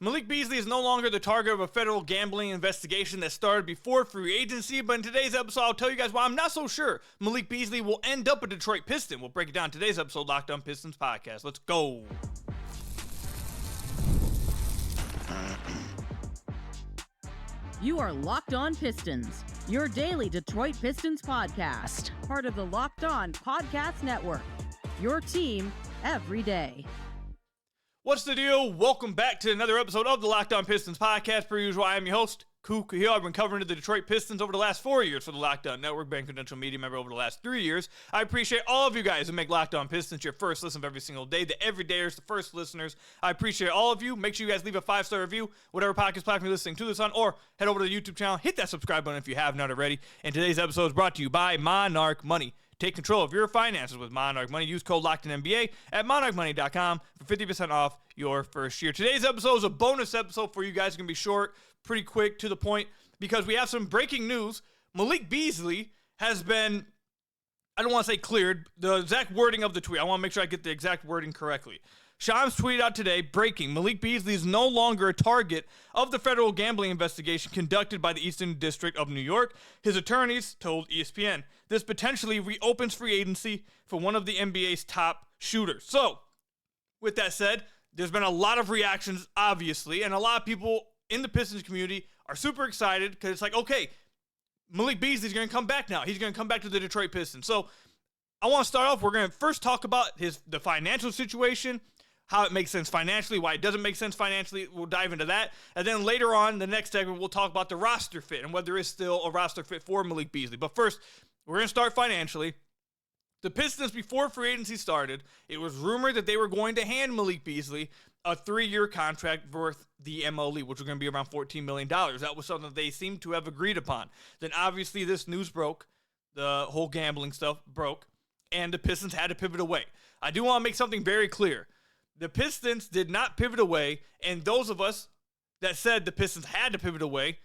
Malik Beasley is no longer the target of a federal gambling investigation that started before free agency, but in today's episode, I'll tell you guys why I'm not so sure Malik Beasley will end up a Detroit Piston. We'll break it down in today's episode, Locked On Pistons Podcast. Let's go. You are Locked On Pistons, your daily Detroit Pistons podcast, part of the Locked On Podcast Network, your team every day. What's the deal? Welcome back to another episode of the Locked On Pistons podcast. Per usual, I am your host, Ku Khahil. I've been covering the Detroit Pistons over the last 4 years for the Locked On Network, been credential media member over the last 3 years. I appreciate all of you guys who make Locked On Pistons your first listen of every single day. The everydayers, the first listeners. I appreciate all of you. Make sure you guys leave a 5-star review, whatever podcast platform you're listening to this on, or head over to the YouTube channel. Hit that subscribe button if you have not already. And today's episode is brought to you by Monarch Money. Take control of your finances with Monarch Money. Use code LOCKEDINNBA at monarchmoney.com for 50% off your first year. Today's episode is a bonus episode for you guys. It's going to be short, pretty quick, to the point, because we have some breaking news. Malik Beasley has been, I don't want to say cleared, the exact wording of the tweet. I want to make sure I get the exact wording correctly. Shams tweeted out today, breaking, Malik Beasley is no longer a target of the federal gambling investigation conducted by the Eastern District of New York. His attorneys told ESPN this potentially reopens free agency for one of the NBA's top shooters. So, with that said, there's been a lot of reactions, obviously, and a lot of people in the Pistons community are super excited because it's like, okay, Malik Beasley's going to come back now. He's going to come back to the Detroit Pistons. So, I want to start off, we're going to first talk about the financial situation, how it makes sense financially, why it doesn't make sense financially. We'll dive into that. And then later on, the next segment, we'll talk about the roster fit and whether it's still a roster fit for Malik Beasley. But first, we're going to start financially. The Pistons, before free agency started, it was rumored that they were going to hand Malik Beasley a 3-year contract worth the MLE, which was going to be around $14 million. That was something that they seemed to have agreed upon. Then obviously this news broke. The whole gambling stuff broke. And the Pistons had to pivot away. I do want to make something very clear. The Pistons did not pivot away, and those of us that said the Pistons had to pivot away,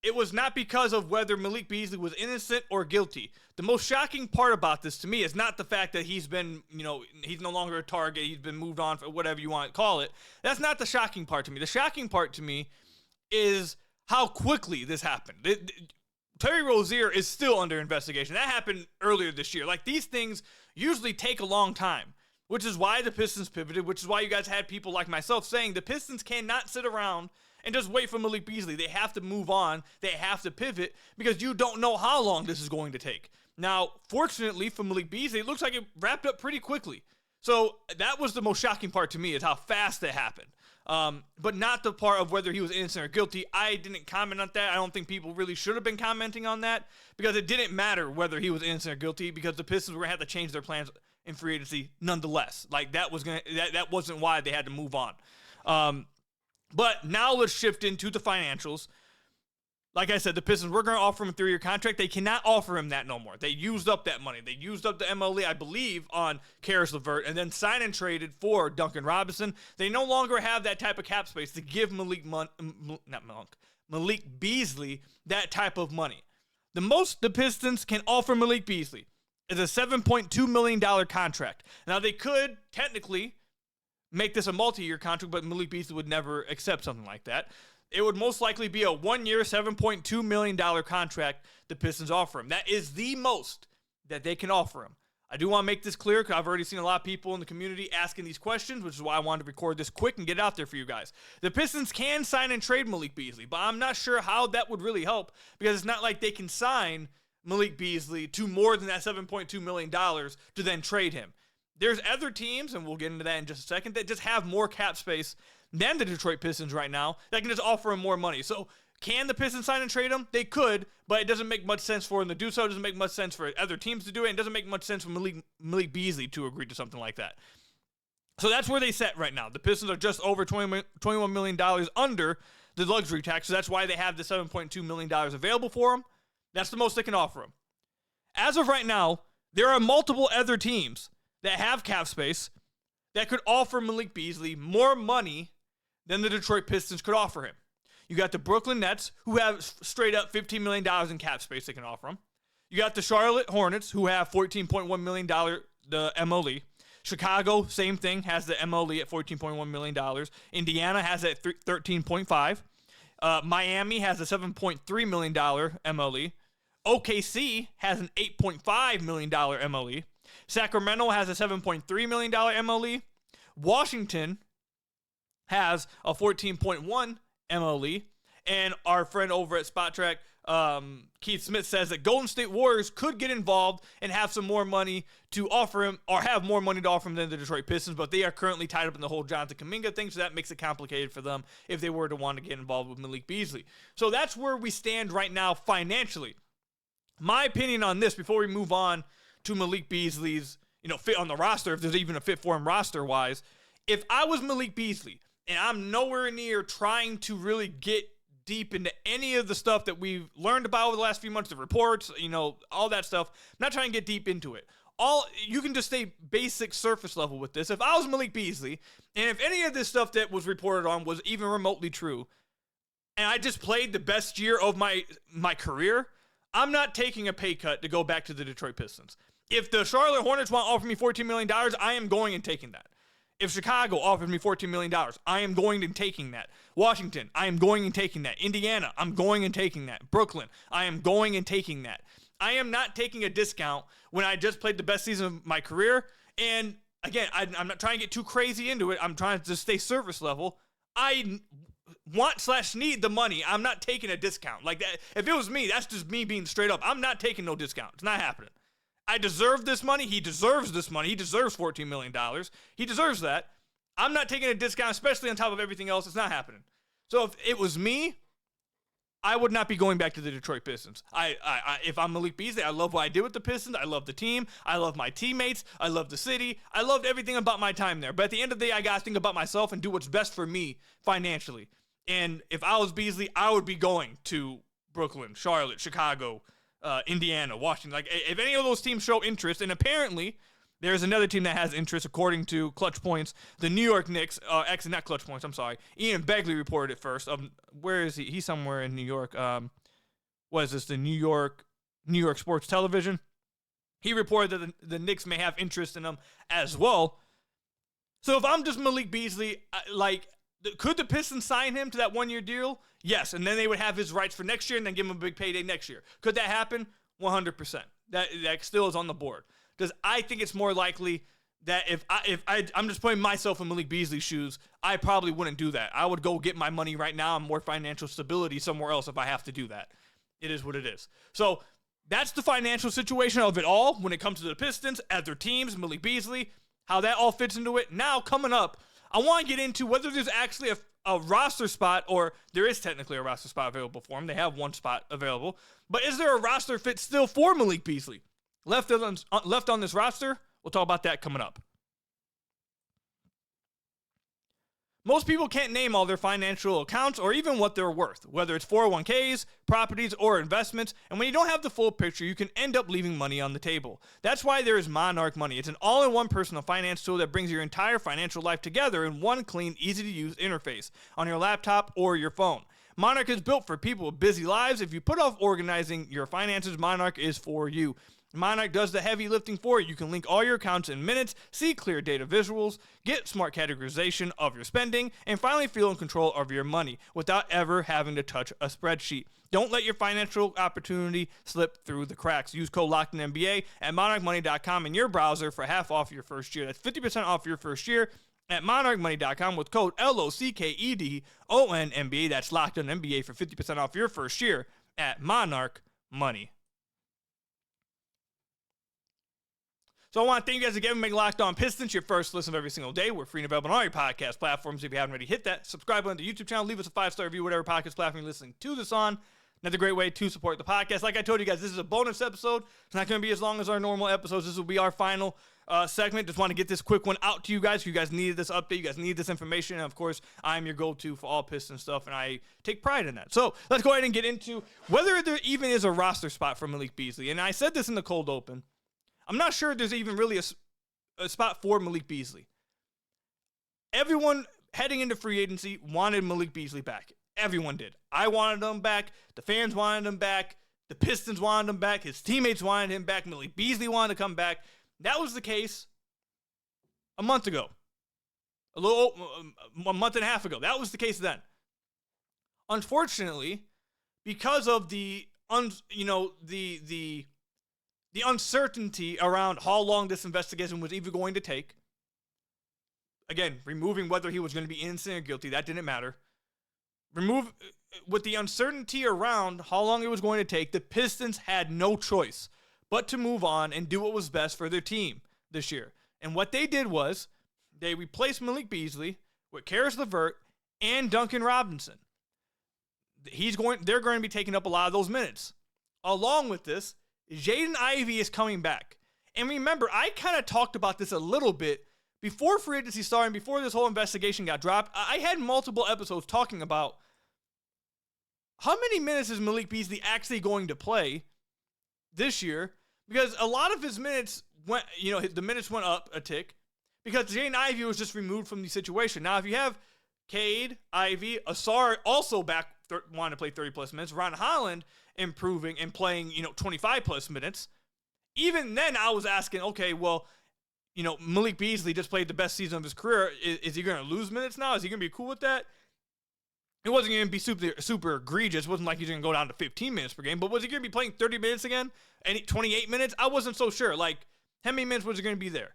it was not because of whether Malik Beasley was innocent or guilty. The most shocking part about this to me is not the fact that he's been, he's no longer a target, he's been moved on, for whatever you want to call it. That's not the shocking part to me. The shocking part to me is how quickly this happened. Terry Rozier is still under investigation. That happened earlier this year. Like, these things usually take a long time, which is why the Pistons pivoted, which is why you guys had people like myself saying the Pistons cannot sit around and just wait for Malik Beasley. They have to move on. They have to pivot because you don't know how long this is going to take. Now, fortunately for Malik Beasley, it looks like it wrapped up pretty quickly. So that was the most shocking part to me, is how fast it happened. But not the part of whether he was innocent or guilty. I didn't comment on that. I don't think people really should have been commenting on that because it didn't matter whether he was innocent or guilty because the Pistons were going to have to change their plans in free agency nonetheless. Like, that wasn't why they had to move on. But now let's shift into the financials. Like I said, the Pistons were going to offer him a 3-year contract. They cannot offer him that no more. They used up that money. They used up the MLE, I believe, on Karis LeVert, and then signed and traded for Duncan Robinson. They no longer have that type of cap space to give Malik Beasley that type of money. The most the Pistons can offer Malik Beasley is a $7.2 million contract. Now, they could technically make this a multi-year contract, but Malik Beasley would never accept something like that. It would most likely be a 1-year, $7.2 million contract the Pistons offer him. That is the most that they can offer him. I do want to make this clear because I've already seen a lot of people in the community asking these questions, which is why I wanted to record this quick and get it out there for you guys. The Pistons can sign and trade Malik Beasley, but I'm not sure how that would really help because it's not like they can sign Malik Beasley to more than that $7.2 million to then trade him. There's other teams, and we'll get into that in just a second, that just have more cap space than the Detroit Pistons right now that can just offer him more money. So can the Pistons sign and trade him? They could, but it doesn't make much sense for them to do so. It doesn't make much sense for other teams to do it. And it doesn't make much sense for Malik Beasley to agree to something like that. So that's where they sit right now. The Pistons are just over $21 million under the luxury tax, so that's why they have the $7.2 million available for him. That's the most they can offer him. As of right now, there are multiple other teams that have cap space that could offer Malik Beasley more money than the Detroit Pistons could offer him. You got the Brooklyn Nets, who have straight up $15 million in cap space they can offer him. You got the Charlotte Hornets, who have $14.1 million the MLE. Chicago, same thing, has the MLE at $14.1 million. Indiana has it at $13.5. Miami has a $7.3 million MLE. OKC has an $8.5 million MLE. Sacramento has a $7.3 million MLE. Washington has a $14.1 MLE. And our friend over at SUBSTACK, Keith Smith, says that Golden State Warriors could get involved and have some more money to offer him, or have more money to offer him than the Detroit Pistons, but they are currently tied up in the whole Jonathan Kuminga thing, so that makes it complicated for them if they were to want to get involved with Malik Beasley. So that's where we stand right now financially. My opinion on this, before we move on to Malik Beasley's, fit on the roster, if there's even a fit for him roster-wise, if I was Malik Beasley, and I'm nowhere near trying to really get deep into any of the stuff that we've learned about over the last few months, the reports, all that stuff. I'm not trying to get deep into it. You can just stay basic surface level with this. If I was Malik Beasley, and if any of this stuff that was reported on was even remotely true, and I just played the best year of my career, I'm not taking a pay cut to go back to the Detroit Pistons. If the Charlotte Hornets want to offer me $14 million, I am going and taking that. If Chicago offers me $14 million, I am going and taking that. Washington, I am going and taking that. Indiana, I'm going and taking that. Brooklyn, I am going and taking that. I am not taking a discount when I just played the best season of my career. And again, I'm not trying to get too crazy into it. I'm trying to just stay surface level. I want/need the money. I'm not taking a discount. Like that. If it was me, that's just me being straight up. I'm not taking no discount. It's not happening. I deserve this money. He deserves this money. He deserves $14 million. He deserves that. I'm not taking a discount, especially on top of everything else. It's not happening. So if it was me, I would not be going back to the Detroit Pistons. If I'm Malik Beasley, I love what I did with the Pistons. I love the team. I love my teammates. I love the city. I loved everything about my time there. But at the end of the day, I got to think about myself and do what's best for me financially. And if I was Beasley, I would be going to Brooklyn, Charlotte, Chicago, Indiana, Washington. Like, if any of those teams show interest, and apparently there's another team that has interest, according to Clutch Points, the New York Knicks, actually not Clutch Points, I'm sorry. Ian Begley reported it first. Where is he? He's somewhere in New York. What is this? The New York Sports Television. He reported that the Knicks may have interest in him as well. So if I'm just Malik Beasley, could the Pistons sign him to that one-year deal? Yes, and then they would have his rights for next year and then give him a big payday next year. Could that happen? 100%. That still is on the board. Because I think it's more likely that if I'm just putting myself in Malik Beasley's shoes, I probably wouldn't do that. I would go get my money right now and more financial stability somewhere else if I have to do that. It is what it is. So that's the financial situation of it all when it comes to the Pistons, as their teams, Malik Beasley, how that all fits into it. Now, coming up, I want to get into whether there's actually a roster spot, or there is technically a roster spot available for him. They have one spot available. But is there a roster fit still for Malik Beasley? Left on this roster? We'll talk about that coming up. Most people can't name all their financial accounts or even what they're worth, whether it's 401ks, properties, or investments. And when you don't have the full picture, you can end up leaving money on the table. That's why there is Monarch Money. It's an all-in-one personal finance tool that brings your entire financial life together in one clean, easy-to-use interface on your laptop or your phone. Monarch is built for people with busy lives. If you put off organizing your finances, Monarch is for you. Monarch does the heavy lifting for you. You can link all your accounts in minutes, see clear data visuals, get smart categorization of your spending, and finally feel in control of your money without ever having to touch a spreadsheet. Don't let your financial opportunity slip through the cracks. Use code LOCKEDONNBA at monarchmoney.com in your browser for half off your first year. That's 50% off your first year at monarchmoney.com with code LOCKEDONNBA. That's LOCKEDONNBA for 50% off your first year at Monarch Money. So I want to thank you guys again for making Locked On Pistons your first listen of every single day. We're free and available on all your podcast platforms. If you haven't already hit that, subscribe on the YouTube channel. Leave us a 5-star review, whatever podcast platform you're listening to this on. Another great way to support the podcast. Like I told you guys, this is a bonus episode. It's not going to be as long as our normal episodes. This will be our final segment. Just want to get this quick one out to you guys. You guys needed this update. You guys need this information. And, of course, I'm your go-to for all Piston stuff, and I take pride in that. So let's go ahead and get into whether there even is a roster spot for Malik Beasley. And I said this in the cold open. I'm not sure there's even really a spot for Malik Beasley. Everyone heading into free agency wanted Malik Beasley back. Everyone did. I wanted him back. The fans wanted him back. The Pistons wanted him back. His teammates wanted him back. Malik Beasley wanted to come back. That was the case a month ago. A month and a half ago. That was the case then. Unfortunately, because of the uncertainty around how long this investigation was even going to take, again, removing whether he was going to be innocent or guilty, that didn't matter. With the uncertainty around how long it was going to take, the Pistons had no choice but to move on and do what was best for their team this year. And what they did was they replaced Malik Beasley with Caris LeVert and Duncan Robinson. They're going to be taking up a lot of those minutes. Along with this, Jaden Ivey is coming back. And remember, I kind of talked about this a little bit before free agency started and before this whole investigation got dropped. I had multiple episodes talking about how many minutes is Malik Beasley actually going to play this year? Because a lot of his minutes went, the minutes went up a tick because Jaden Ivey was just removed from the situation. Now, if you have Cade, Ivey, Asar also back wanting to play 30-plus minutes, Ron Holland improving and playing, 25-plus minutes, even then I was asking, okay, well, Malik Beasley just played the best season of his career. Is he going to lose minutes now? Is he going to be cool with that? It wasn't going to be super egregious. It wasn't like he's going to go down to 15 minutes per game. But was he going to be playing 30 minutes again? And 28 minutes? I wasn't so sure. Like, how many minutes was he going to be there?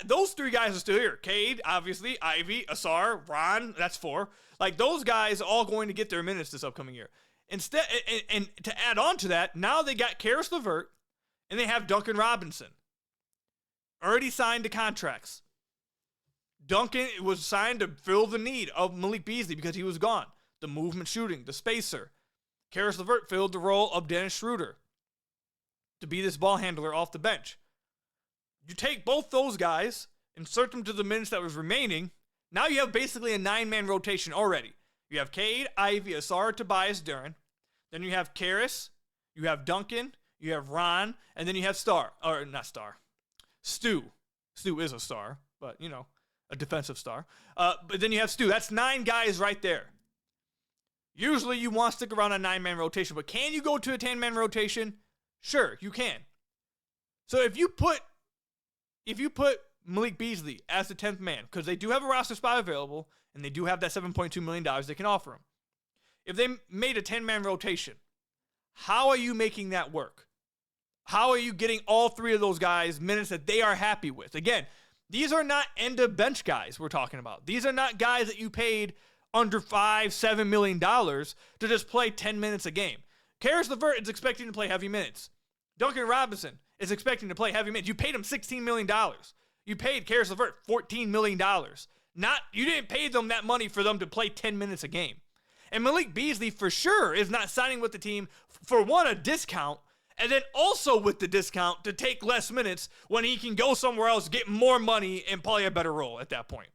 Those three guys are still here. Cade, obviously, Ivey, Asar, Ron, that's 4. Like, those guys are all going to get their minutes this upcoming year. Instead, and to add on to that, now they got Caris LeVert, and they have Duncan Robinson. Already signed the contracts. Duncan was signed to fill the need of Malik Beasley because he was gone. The movement shooting, the spacer. Caris LeVert filled the role of Dennis Schroeder to be this ball handler off the bench. You take both those guys, insert them to the minutes that was remaining. Now you have basically a 9-man rotation already. You have Cade, Ivey, Asar, Tobias, Duren. Then you have Caris, you have Duncan, you have Ron, and then you have Stu. Stu is a star, but, a defensive star. But then you have Stu. That's 9 guys right there. Usually you want to stick around a 9-man rotation, but can you go to a 10-man rotation? Sure, you can. So if you put Malik Beasley as the 10th man, because they do have a roster spot available, and they do have that $7.2 million they can offer him. If they made a 10-man rotation, how are you making that work? How are you getting all 3 of those guys minutes that they are happy with? Again, these are not end-of-bench guys we're talking about. These are not guys that you paid under $5-7 million to just play 10 minutes a game. Caris LeVert is expecting to play heavy minutes. Duncan Robinson is expecting to play heavy minutes. You paid him $16 million. You paid Caris LeVert $14 million. You didn't pay them that money for them to play 10 minutes a game. And Malik Beasley for sure is not signing with the team for one, a discount, and then also with the discount to take less minutes when he can go somewhere else, get more money, and play a better role at that point.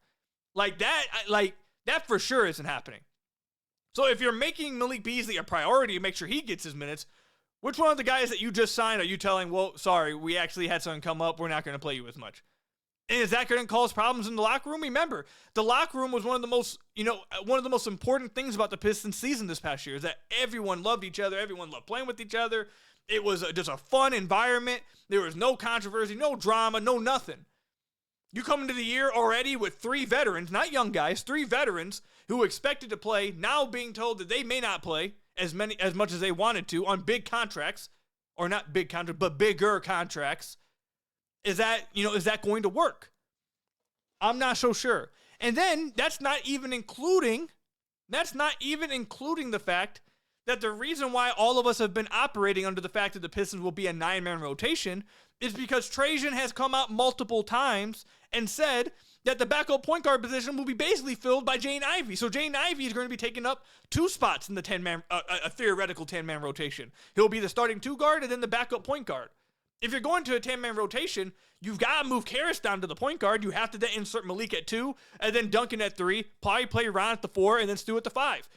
That for sure isn't happening. So if you're making Malik Beasley a priority to make sure he gets his minutes, which one of the guys that you just signed are you telling, well, sorry, we actually had something come up, we're not going to play you as much? And is that going to cause problems in the locker room? Remember, the locker room was one of the most important things about the Pistons season this past year is that everyone loved each other, everyone loved playing with each other. It was just a fun environment. There was no controversy, no drama, no nothing. You come into the year already with 3 veterans, not young guys, 3 veterans who expected to play, now being told that they may not play as much as they wanted to on big contracts, or not big contracts, but bigger contracts. Is that going to work? I'm not so sure. And then that's not even including the fact that the reason why all of us have been operating under the fact that the Pistons will be a 9-man rotation is because Trajan has come out multiple times and said that the backup point guard position will be basically filled by Jaden Ivey. So Jaden Ivey is going to be taking up 2 spots in the 10-man, a theoretical 10-man rotation. He'll be the starting 2 guard and then the backup point guard. If you're going to a 10-man rotation, you've got to move Caris down to the point guard. You have to then insert Malik at 2, and then Duncan at 3, probably play Ron at the 4, and then Stu at the 5.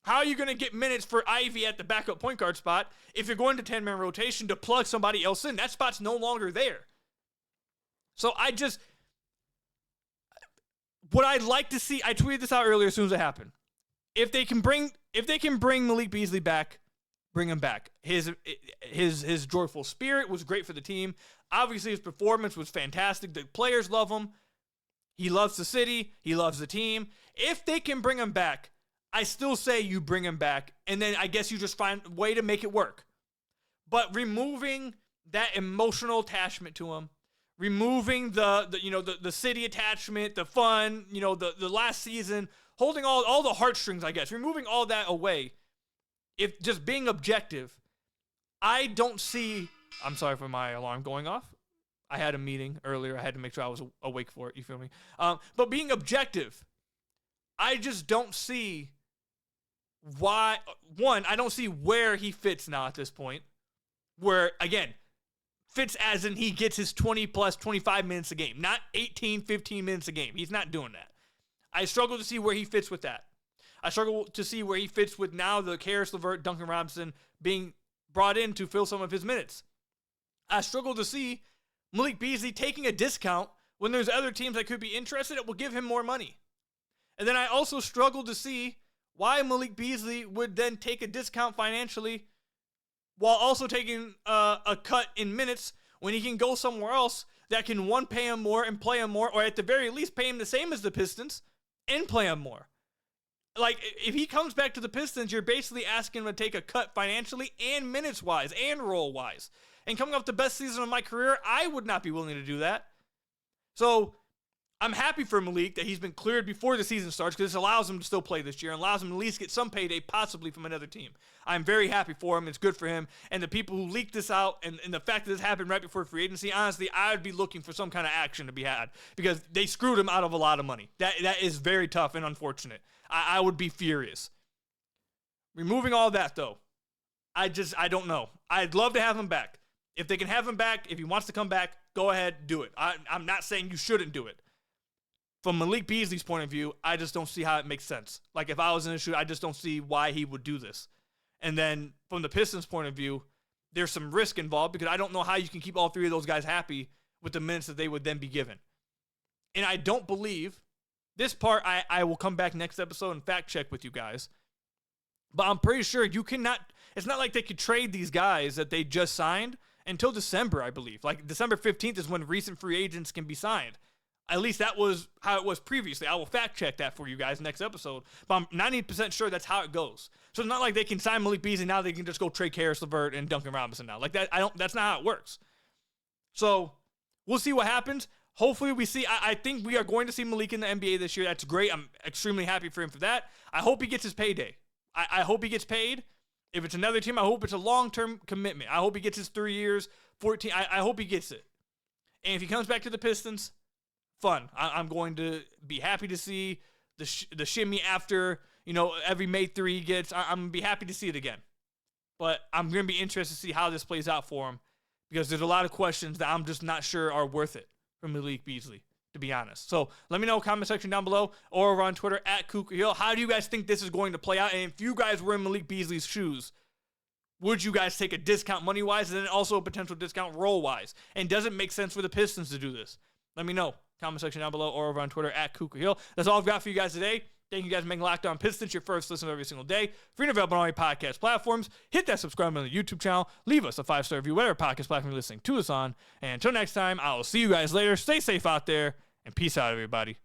How are you going to get minutes for Ivey at the backup point guard spot if you're going to 10-man rotation to plug somebody else in? That spot's no longer there. So what I'd like to see, I tweeted this out earlier as soon as it happened. If they can bring Malik Beasley back, bring him back. His joyful spirit was great for the team. Obviously, his performance was fantastic. The players love him. He loves the city. He loves the team. If they can bring him back, I still say you bring him back, and then I guess you just find a way to make it work. But removing that emotional attachment to him, removing the city attachment, the fun, the last season, holding all the heartstrings, I guess, removing all that away. If just being objective, I don't see. I'm sorry for my alarm going off. I had a meeting earlier. I had to make sure I was awake for it. You feel me? But being objective, I just don't see why. One, I don't see where he fits now at this point. Where, again, fits as in he gets his 20 plus 25 minutes a game, not 18, 15 minutes a game. He's not doing that. I struggle to see where he fits with that. I struggle to see where he fits with now the Caris LeVert, Duncan Robinson being brought in to fill some of his minutes. I struggle to see Malik Beasley taking a discount when there's other teams that could be interested that will give him more money. And then I also struggle to see why Malik Beasley would then take a discount financially while also taking a cut in minutes when he can go somewhere else that can, one, pay him more and play him more, or at the very least pay him the same as the Pistons and play him more. Like, if he comes back to the Pistons, you're basically asking him to take a cut financially and minutes-wise and role-wise. And coming off the best season of my career, I would not be willing to do that. So I'm happy for Malik that he's been cleared before the season starts, because this allows him to still play this year and allows him to at least get some payday, possibly from another team. I'm very happy for him. It's good for him. And the people who leaked this out and the fact that this happened right before free agency, honestly, I would be looking for some kind of action to be had, because they screwed him out of a lot of money. That is very tough and unfortunate. I would be furious. Removing all that, though, I don't know. I'd love to have him back. If they can have him back, if he wants to come back, go ahead, do it. I'm not saying you shouldn't do it. From Malik Beasley's point of view, I just don't see how it makes sense. Like, if I was in a shoot, I just don't see why he would do this. And then from the Pistons' point of view, there's some risk involved, because I don't know how you can keep all three of those guys happy with the minutes that they would then be given. And I don't believe, this part I will come back next episode and fact check with you guys, but I'm pretty sure you cannot, it's not like they could trade these guys that they just signed until December, I believe. Like, December 15th is when recent free agents can be signed. At least that was how it was previously. I will fact check that for you guys next episode, but I'm 90% sure that's how it goes. So it's not like they can sign Malik Beasley now, they can just go trade Caris LeVert and Duncan Robinson now. Like, that's not how it works. So we'll see what happens. Hopefully we see, I think we are going to see Malik in the NBA this year. That's great. I'm extremely happy for him for that. I hope he gets his payday. I hope he gets paid. If it's another team, I hope it's a long-term commitment. I hope he gets his 3 years, 14. I hope he gets it. And if he comes back to the Pistons, fun. I'm going to be happy to see the shimmy after, every May 3 he gets. I'm going to be happy to see it again. But I'm going to be interested to see how this plays out for him, because there's a lot of questions that I'm just not sure are worth it for Malik Beasley, to be honest. So let me know in the comment section down below or over on Twitter at Ku Khahil. How do you guys think this is going to play out? And if you guys were in Malik Beasley's shoes, would you guys take a discount money-wise and then also a potential discount role-wise? And does it make sense for the Pistons to do this? Let me know. Comment section down below or over on Twitter at Ku Khahil. That's all I've got for you guys today. Thank you guys for making Locked On Pistons your first listen every single day. Free and available on all your podcast platforms. Hit that subscribe button on the YouTube channel. Leave us a 5-star review, whatever podcast platform you're listening to us on. And until next time, I will see you guys later. Stay safe out there, and peace out, everybody.